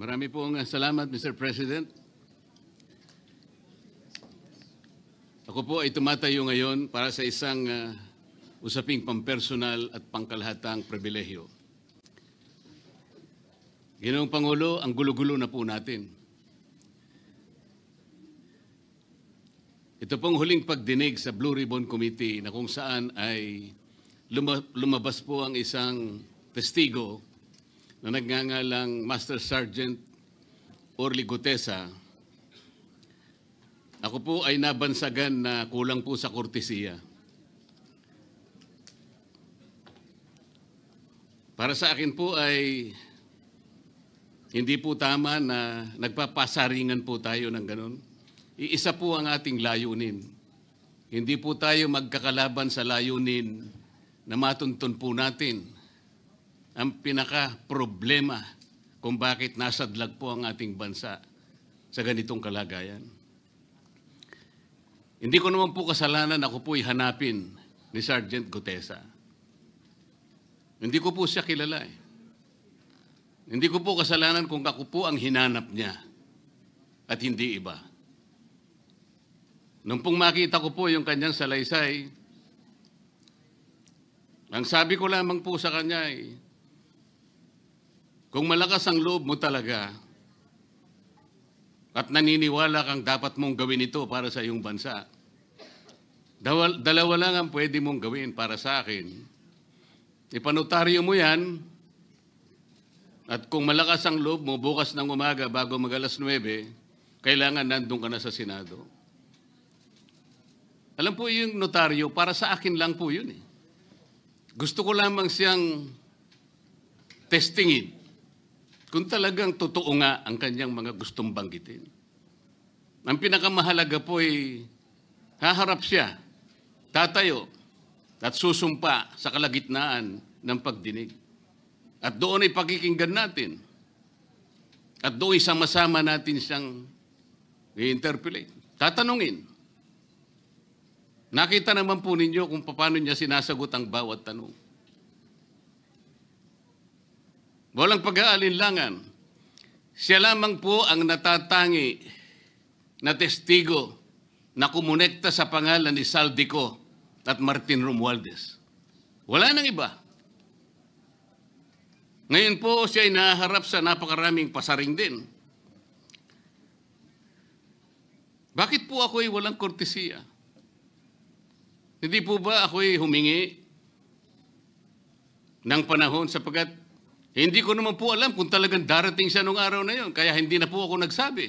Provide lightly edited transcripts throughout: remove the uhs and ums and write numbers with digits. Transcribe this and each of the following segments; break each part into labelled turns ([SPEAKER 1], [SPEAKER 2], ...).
[SPEAKER 1] Marami pong salamat, Mr. President. Ako po ay tumatayo ngayon para sa isang usaping pampersonal at pangkalahatang pribilehyo. Ginoong Pangulo, ang gulo-gulo na po natin. Ito pong huling pagdinig sa Blue Ribbon Committee na kung saan ay lumabas po ang isang testigo na nagngangalang Master Sergeant Orly Gutesa. Ako po ay nabansagan na kulang po sa kortesiya. Para sa akin po ay hindi po tama na nagpapasaringan po tayo ng ganun. Iisa po ang ating layunin. Hindi po tayo magkakalaban sa layunin na matuntun po natin ang pinaka-problema kung bakit nasadlag po ang ating bansa sa ganitong kalagayan. Hindi ko naman po kasalanan ako po'y hanapin ni Sergeant Gutesa. Hindi ko po siya kilala eh. Hindi ko po kasalanan kung ako po ang hinanap niya at hindi iba. Nung pong makita ko po yung kanyang salaysay, ang sabi ko lamang po sa kanya ay, kung malakas ang loob mo talaga at naniniwala kang dapat mong gawin ito para sa iyong bansa, dalawa lang ang pwede mong gawin para sa akin. Ipanotaryo mo yan at kung malakas ang loob mo bukas ng umaga bago mag-alas 9, kailangan nandun ka na sa Senado. Alam po yung notaryo, para sa akin lang po yun eh. Gusto ko lamang siyang testingin kung talagang totoo nga ang kanyang mga gustong banggitin. Ang pinakamahalaga po ay haharap siya, tatayo, at susumpa sa kalagitnaan ng pagdinig. At doon ay pakikinggan natin. At doon ay sama-sama natin siyang i-interpolate. Tatanungin. Nakita naman po ninyo kung paano niya sinasagot ang bawat tanong. Walang pag-aalinlangan. Siya lamang po ang natatangi na testigo na kumonekta sa pangalan ni Saldico at Martin Romualdez. Wala nang iba. Ngayon po siya ay naharap sa napakaraming pasaring din. Bakit po ako ay walang kortesiya? Hindi po ba ako ay humingi ng panahon sapagkat hindi ko naman po alam kung talagang darating siya nung araw na yon, kaya hindi na po ako nagsabi.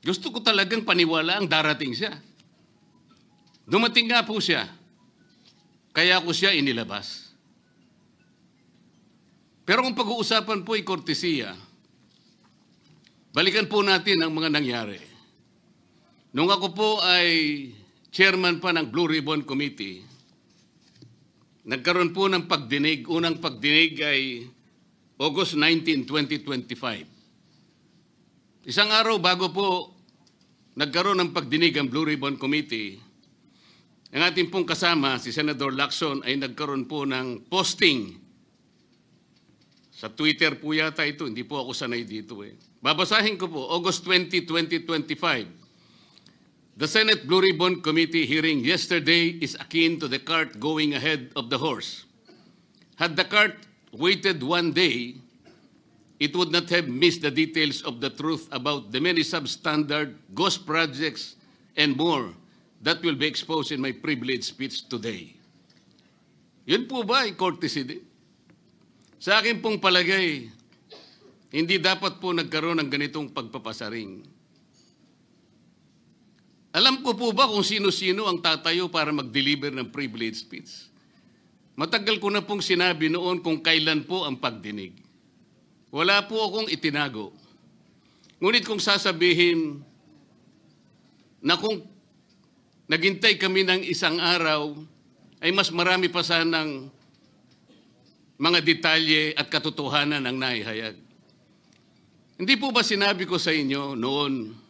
[SPEAKER 1] Gusto ko talagang paniwala ang darating siya. Dumating nga po siya, kaya ko siya inilabas. Pero kung pag-uusapan po ay kortesiya, balikan po natin ang mga nangyari. Nung ako po ay chairman pa ng Blue Ribbon Committee, nagkaroon po ng pagdinig. Unang pagdinig ay August 19, 2025. Isang araw bago po nagkaroon ng pagdinig ang Blue Ribbon Committee, ang ating pong kasama, si Senator Lacson, ay nagkaroon po ng posting. Sa Twitter po yata ito, hindi po ako sanay dito eh. Babasahin ko po, August 20, 2025. The Senate Blue Ribbon Committee hearing yesterday is akin to the cart going ahead of the horse. Had the cart waited one day, it would not have missed the details of the truth about the many substandard ghost projects and more that will be exposed in my privileged speech today. Yun po ba ay courtesy din? Sa akin pong palagay, hindi dapat po nagkaroon ng ganitong pagpapasaring. Alam ko po ba kung sino-sino ang tatayo para mag-deliver ng privilege speech? Matagal ko na pong sinabi noon kung kailan po ang pagdinig. Wala po akong itinago. Ngunit kung sasabihin na kung naghintay kami ng isang araw, ay mas marami pa sanang mga detalye at katotohanan ang naihayag. Hindi po ba sinabi ko sa inyo noon,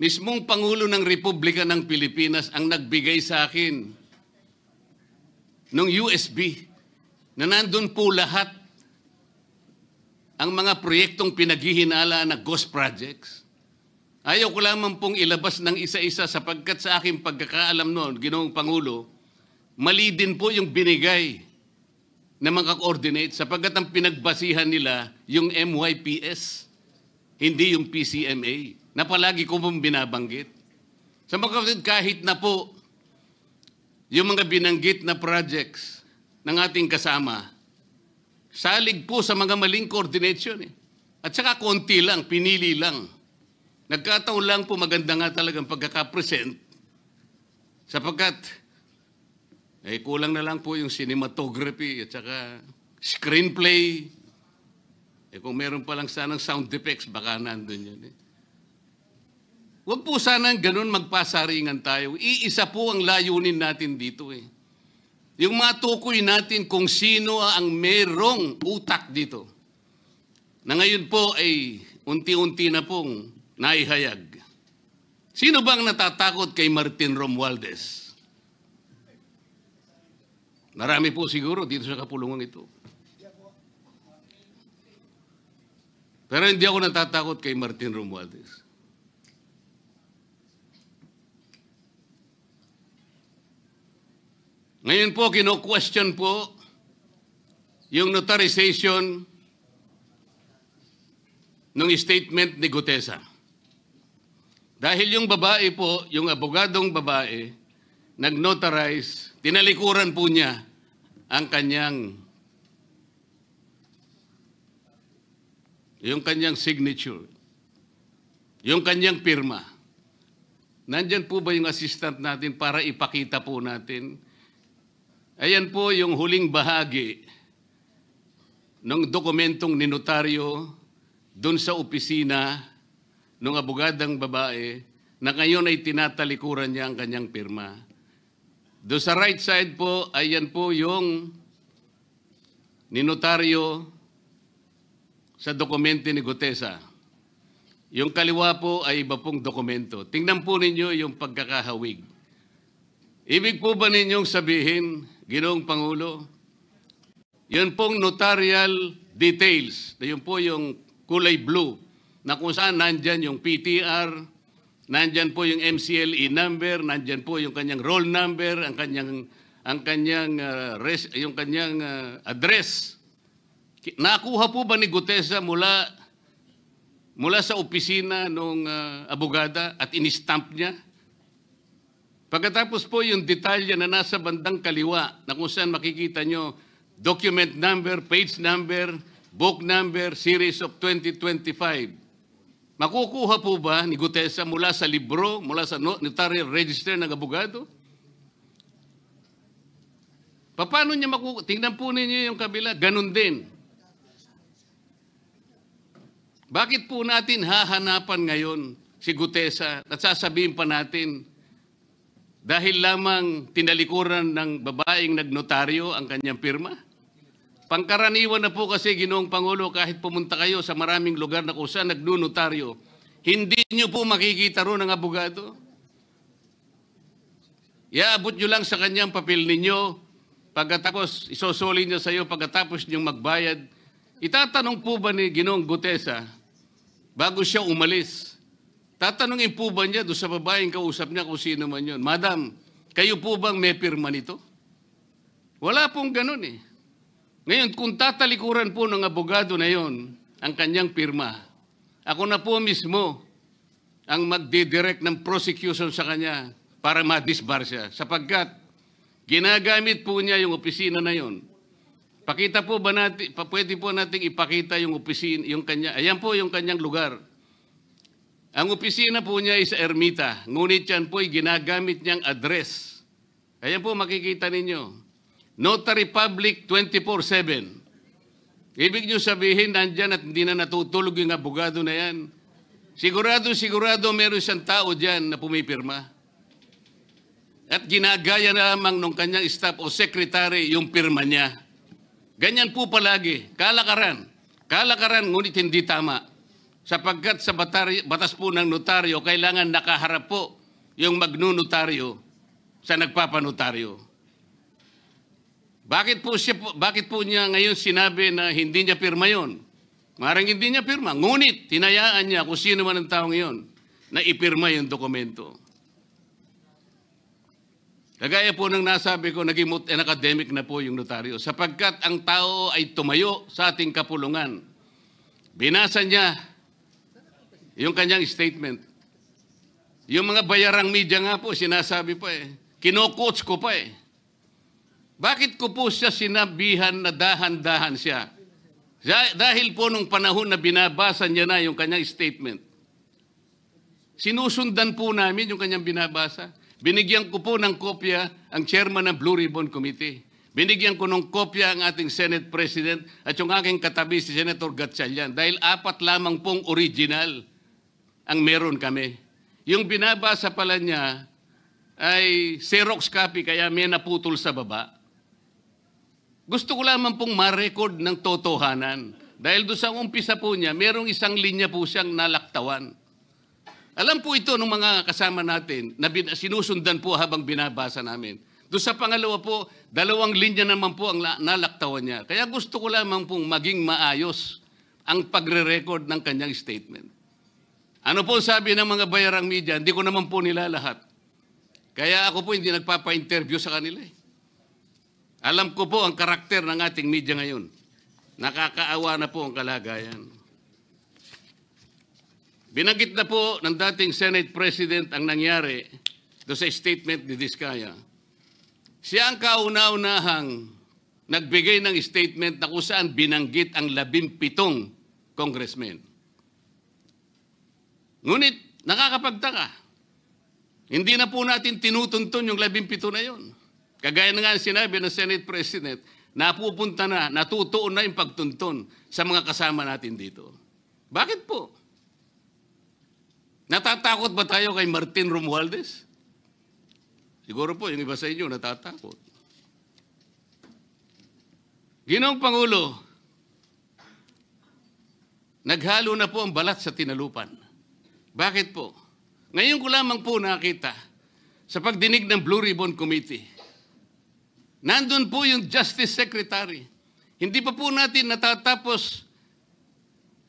[SPEAKER 1] mismong Pangulo ng Republika ng Pilipinas ang nagbigay sa akin ng USB na nandun po lahat ang mga proyektong pinaghihinala na ghost projects. Ayaw ko lamang pong ilabas ng isa-isa sapagkat sa aking pagkakaalam noon, Ginoong Pangulo, mali din po yung binigay na mga coordinate sapagkat ang pinagbasihan nila yung MYPS, hindi yung PCMA, na palagi ko pong binabanggit. Sa mga kapatid, kahit na po yung mga binanggit na projects ng ating kasama, salig po sa mga maling coordination. At saka konti lang, pinili lang. Nagkataon lang po maganda nga talagang pagkakapresent sapagkat kulang na lang po yung cinematography at saka screenplay. Kung meron pa lang sanang sound effects, baka nandun yun. Huwag po sanang ganun magpasaringan tayo. Iisa po ang layunin natin dito. Yung matukoy natin kung sino ang merong utak dito. Na ngayon po ay unti-unti na pong naihayag. Sino bang natatakot kay Martin Romualdez? Marami po siguro dito sa kapulungan ito. Pero hindi ako natatakot kay Martin Romualdez. Ngayon po, kino-question po yung notarization ng statement ni Gutesa. Dahil yung babae po, yung abogadong babae, nag-notarize, tinalikuran po niya ang kanyang signature, yung kanyang pirma. Nandyan po ba yung assistant natin para ipakita po natin? Ayan po yung huling bahagi ng dokumentong ninotaryo doon sa opisina ng abogadang babae na ngayon ay tinatalikuran niya ang kanyang pirma. Doon sa right side po, ayan po yung ninotaryo sa dokumento ni Gutesa. Yung kaliwa po ay iba pong dokumento. Tingnan po ninyo yung pagkakahawig. Ibig po ba ninyong sabihin, Ginoong Pangulo, yun pong notarial details, na yun po yung kulay blue, na kung saan nandyan yung PTR, nandyan po yung MCLE number, nandyan po yung kanyang roll number, ang kanyang address. Nakuha po ba ni Gutesa mula sa opisina ng abogada at in-stamp niya? Pagkatapos po yung detalye na nasa bandang kaliwa na kung saan makikita nyo document number, page number, book number, series of 2025. Makukuha po ba ni Gutesa mula sa libro, mula sa notarial register ng abogado? Paano niya makukuha? Tingnan po ninyo yung kabila, ganun din. Bakit po natin hahanapan ngayon si Gutesa at sasabihin pa natin dahil lamang tinalikuran ng babaeng nagnotaryo ang kanyang pirma? Pangkaraniwan na po kasi, Ginoong Pangulo, kahit pumunta kayo sa maraming lugar na kung saan nagnotaryo, hindi nyo po makikita ron ang abogado. Iaabot nyo lang sa kanyang papel ninyo, pagkatapos isosoli niya sa iyo, pagkatapos nyo magbayad. Itatanong po ba ni Ginoong Gutesa, bago siya umalis, tatanungin po ba niya doon sa babaeng kausap niya kung sino man yun, Madam, kayo po bang may pirma nito? Wala pong ganun eh. Ngayon, kung tatalikuran po ng abogado na yon ang kanyang pirma, ako na po mismo ang magdidirect ng prosecution sa kanya para ma-disbar siya. Sapagkat ginagamit po niya yung opisina na yon. Pakita po ba natin, pwede po nating ipakita yung opisina, yung kanya, ayan po yung kanyang lugar. Ang opisina po niya ay sa Ermita, ngunit yan po ay ginagamit niyang address. Ayan po makikita ninyo. Notary Public 24/7. Ibig niyo sabihin, nandyan at hindi na natutulog yung abogado na yan. Sigurado meron siyang tao dyan na pumipirma. At ginagaya na lamang ng kanyang staff o secretary yung pirma niya. Ganyan po palagi. Kalakaran. Kalakaran, ngunit hindi tama. Sapagkat sa batas po ng notaryo, kailangan nakaharap po yung magnunotaryo sa nagpapanotaryo. Bakit po niya ngayon sinabi na hindi niya pirma yon? Maring hindi niya pirma. Ngunit, tinayaan niya kung sino man ang taong iyon na ipirma yung dokumento. Kagaya po ng nasabi ko, naging academic na po yung notaryo. Sapagkat ang tao ay tumayo sa ating kapulungan. Binasa niya yung kanyang statement. Yung mga bayarang media nga po, sinasabi pa kino-coach ko pa Bakit ko po siya sinabihan na dahan-dahan siya? Dahil po nung panahon na binabasa niya na yung kanyang statement, sinusundan po namin yung kanyang binabasa. Binigyan ko po ng kopya ang chairman ng Blue Ribbon Committee. Binigyan ko ng kopya ang ating Senate President at yung aking katabi si Senator Gatchalian dahil 4 lamang pong original ang meron kami. Yung binabasa pala niya ay Xerox copy kaya may naputol sa baba. Gusto ko lamang pong ma-record ng totohanan. Dahil doon sa umpisa po niya, merong isang linya po siyang nalaktawan. Alam po ito ng mga kasama natin na sinusundan po habang binabasa namin. Doon sa pangalawa po, 2 linya naman po ang nalaktawan niya. Kaya gusto ko lamang pong maging maayos ang pagre-record ng kanyang statement. Ano po sabi ng mga bayarang media? Hindi ko naman po nila lahat. Kaya ako po hindi nagpapa-interview sa kanila Alam ko po ang karakter ng ating media ngayon. Nakakaawa na po ang kalagayan. Binanggit na po ng dating Senate President ang nangyari do sa statement ni Diskaya. Siya ang kauna-unahang nagbigay ng statement na kung saan binanggit ang 17 congressmen. Ngunit nakakapagtaka. Hindi na po natin tinutuntun yung 17 na yun. Kagaya na nga sinabi ng Senate President, napupunta na, natutuon na yung pagtuntun sa mga kasama natin dito. Bakit po? Natatakot ba tayo kay Martin Romualdez? Siguro po, yung iba sa inyo natatakot. Ginoong Pangulo, naghalo na po ang balat sa tinalupan. Bakit po? Ngayon ko lamang po nakita sa pagdinig ng Blue Ribbon Committee. Nandun po yung Justice Secretary. Hindi pa po natin natatapos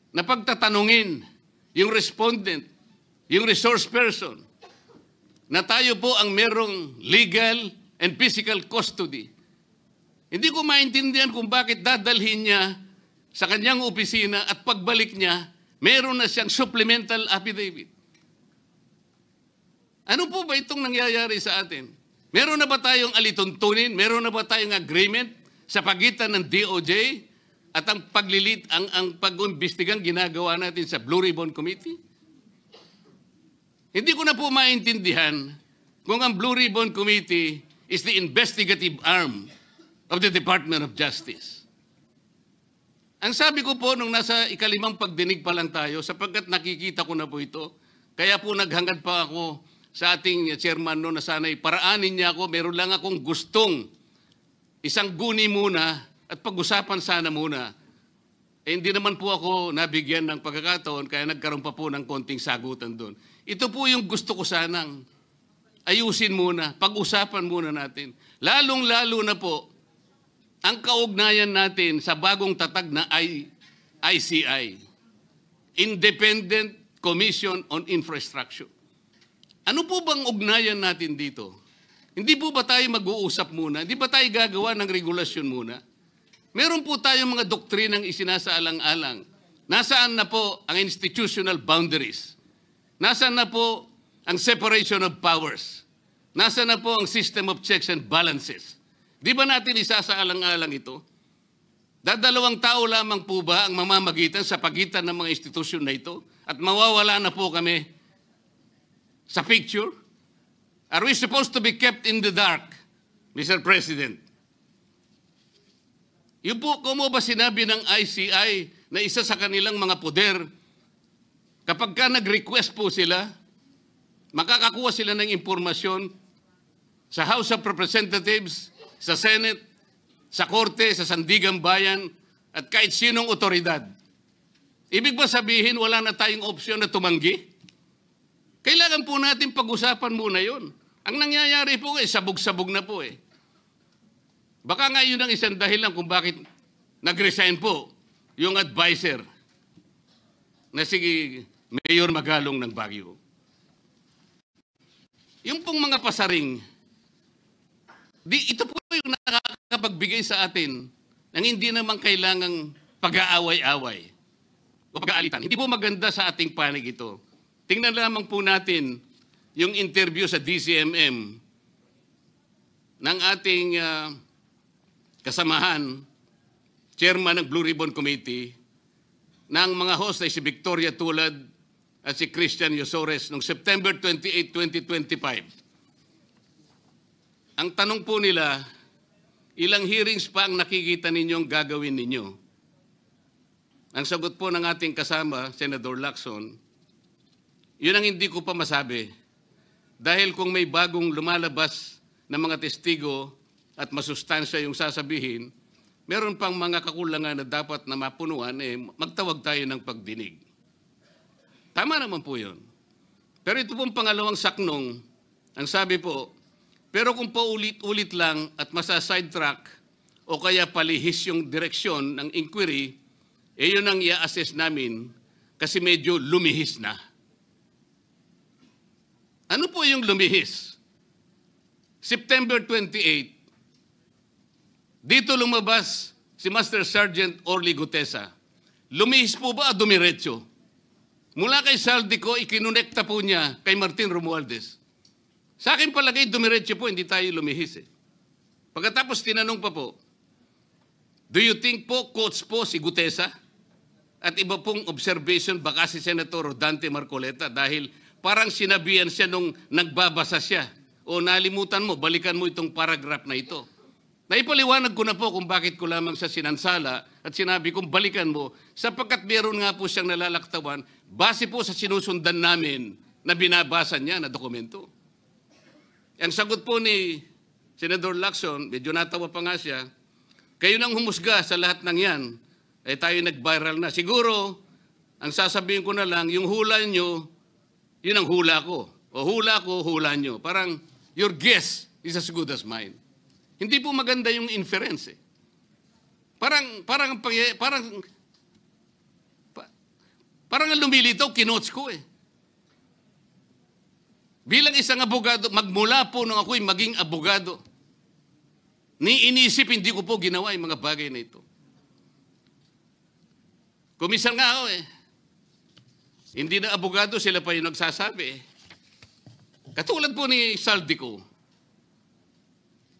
[SPEAKER 1] na pagtatanungin yung respondent, yung resource person, na tayo po ang merong legal and physical custody. Hindi ko maintindihan kung bakit dadalhin niya sa kanyang opisina at pagbalik niya, meron na siyang supplemental affidavit. Ano po ba itong nangyayari sa atin? Meron na ba tayong alituntunin? Meron na ba tayong agreement sa pagitan ng DOJ at ang pag-imbestigang ginagawa natin sa Blue Ribbon Committee? Hindi ko na po maintindihan kung ang Blue Ribbon Committee is the investigative arm of the Department of Justice. Ang sabi ko po nung nasa ikalimang pagdinig pa lang tayo, sapagkat nakikita ko na po ito, kaya po naghangad pa ako sa ating chairman noon na sana'y paraanin niya ako, meron lang akong gustong isang guni muna at pag-usapan sana muna. Hindi naman po ako nabigyan ng pagkakataon kaya nagkaroon pa po ng konting sagutan doon. Ito po yung gusto ko sanang ayusin muna, pag-usapan muna natin. Lalong-lalo na po ang kaugnayan natin sa bagong tatag na ICI, Independent Commission on Infrastructure. Ano po bang ugnayan natin dito? Hindi po ba tayo mag-uusap muna? Hindi ba tayo gagawa ng regulasyon muna? Meron po tayong mga doktrinang isinasaalang-alang. Nasaan na po ang institutional boundaries? Nasaan na po ang separation of powers? Nasaan na po ang system of checks and balances? Di ba natin isasaalang-alang ito? Dadalawang tao lamang po ba ang mamamagitan sa pagitan ng mga institusyon na ito? At mawawala na po kami sa picture? Are we supposed to be kept in the dark, Mr. President? Yung po, kung mo ba sinabi ng ICI na isa sa kanilang mga poder, kapag ka nag-request po sila, makakakuha sila ng impormasyon sa House of Representatives, sa Senate, sa Korte, sa Sandigang Bayan, at kahit sinong otoridad. Ibig ba sabihin wala na tayong opsyon na tumanggi? Kailangan po natin pag-usapan muna yun. Ang nangyayari po sabog-sabog na po Baka nga yun ang isang dahilan kung bakit nag-resign po yung advisor na si Mayor Magalong ng Baguio. Yung pong mga pasaring, ito po yung nakakapagbigay sa atin ng hindi naman kailangang pag-aaway-away o pag-aalitan. Hindi po maganda sa ating panig ito. Tingnan lamang po natin yung interview sa DCMM ng ating kasamahan, chairman ng Blue Ribbon Committee, ng mga host ay si Victoria Tulad at si Christian Yosores noong September 28, 2025. Ang tanong po nila, ilang hearings pa ang nakikita ninyong gagawin ninyo? Ang sagot po ng ating kasama, Senator Lacson, yun ang hindi ko pa masabi. Dahil kung may bagong lumalabas na mga testigo at masustansya yung sasabihin, meron pang mga kakulangan na dapat na mapunuan, magtawag tayo ng pagdinig. Tama naman po yun. Pero ito pong pangalawang saknong, ang sabi po, pero kung paulit-ulit lang at masa-sidetrack o kaya palihis yung direksyon ng inquiry, yun ang i-assess namin kasi medyo lumihis na. Ano po yung lumihis? September 28, dito lumabas si Master Sergeant Orly Gutesa. Lumihis po ba o dumiretso? Mula kay Saldico, ikinonekta po niya kay Martin Romualdez. Sa akin palagay, dumiretso po, hindi tayo lumihis. Pagkatapos tinanong pa po, do you think po, coach po si Gutesa? At iba pong observation, baka si Senator Dante Marcoleta dahil parang sinabihan siya nung nagbabasa siya. O nalimutan mo, balikan mo itong paragraph na ito. Naipaliwanag ko na po kung bakit ko lamang siya sinansala at sinabi kong balikan mo sapagkat meron nga po siyang nalalaktawan base po sa sinusundan namin na binabasa niya na dokumento. Ang sagot po ni Senator Lacson, medyo natawa pa nga siya, kayo nang humusga sa lahat ng yan, ay tayo nag-viral na. Siguro, ang sasabihin ko na lang, yung hula nyo, yun ang hula ko. O hula ko, hula nyo. Parang, your guess is as good as mine. Hindi po maganda yung inference. Parang ang lumilitaw, kinots ko Bilang isang abogado, magmula po nung ako'y maging abogado, inisip, hindi ko po ginawa yung mga bagay na ito. Kumisan nga ako Hindi na abogado, sila pa yung nagsasabi Katulad po ni Saldico.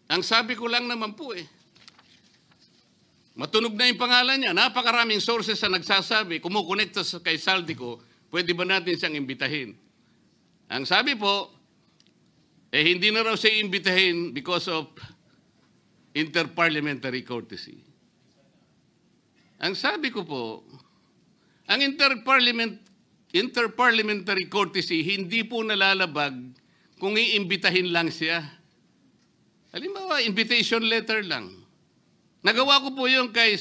[SPEAKER 1] Ang sabi ko lang naman po matunog na yung pangalan niya. Napakaraming sources na nagsasabi, kumukonekta kay Saldico, pwede ba natin siyang imbitahin? Ang sabi po, hindi na raw siya imbitahin because of interparliamentary courtesy. Ang sabi ko po, ang interparliamentary courtesy hindi po nalalabag kung iimbitahin lang siya. Halimbawa, invitation letter lang. Nagawa ko po yun kay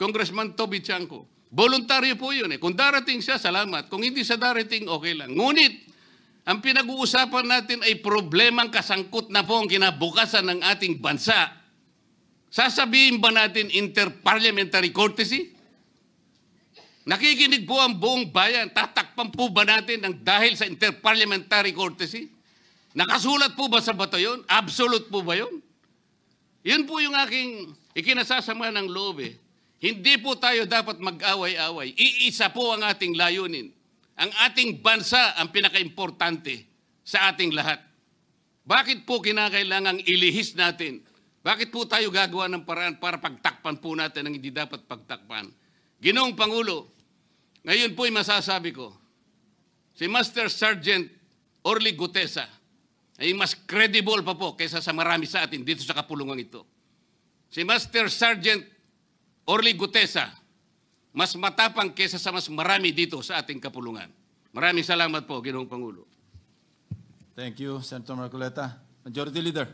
[SPEAKER 1] Congressman Toby Chanco. Voluntaryo po yun Kung darating siya, salamat. Kung hindi siya darating, okay lang. Ngunit, ang pinag-uusapan natin ay problemang kasangkot na po ang kinabukasan ng ating bansa. Sasabihin ba natin interparliamentary courtesy? Nakikinig po ang buong bayan. Tatakpan po ba natin ng dahil sa interparliamentary courtesy? Nakasulat po ba sa bato yun? Absolute po ba yun? Yun po yung aking ikinasasama ng loob Hindi po tayo dapat mag-away-away. Iisa po ang ating layunin. Ang ating bansa ang pinaka-importante sa ating lahat. Bakit po kinakailangang ilihis natin? Bakit po tayo gagawa ng paraan para pagtakpan po natin ang hindi dapat pagtakpan? Ginoong Pangulo, ngayon po'y masasabi ko, si Master Sergeant Orly Gutesa ay mas credible pa po kaysa sa marami sa atin dito sa kapulungan ito. Si Master Sergeant Orly Gutesa, mas matapang kaysa sa mas marami dito sa ating kapulungan. Maraming salamat po, Ginoong Pangulo.
[SPEAKER 2] Thank you, Senator Marcoleta. Majority Leader.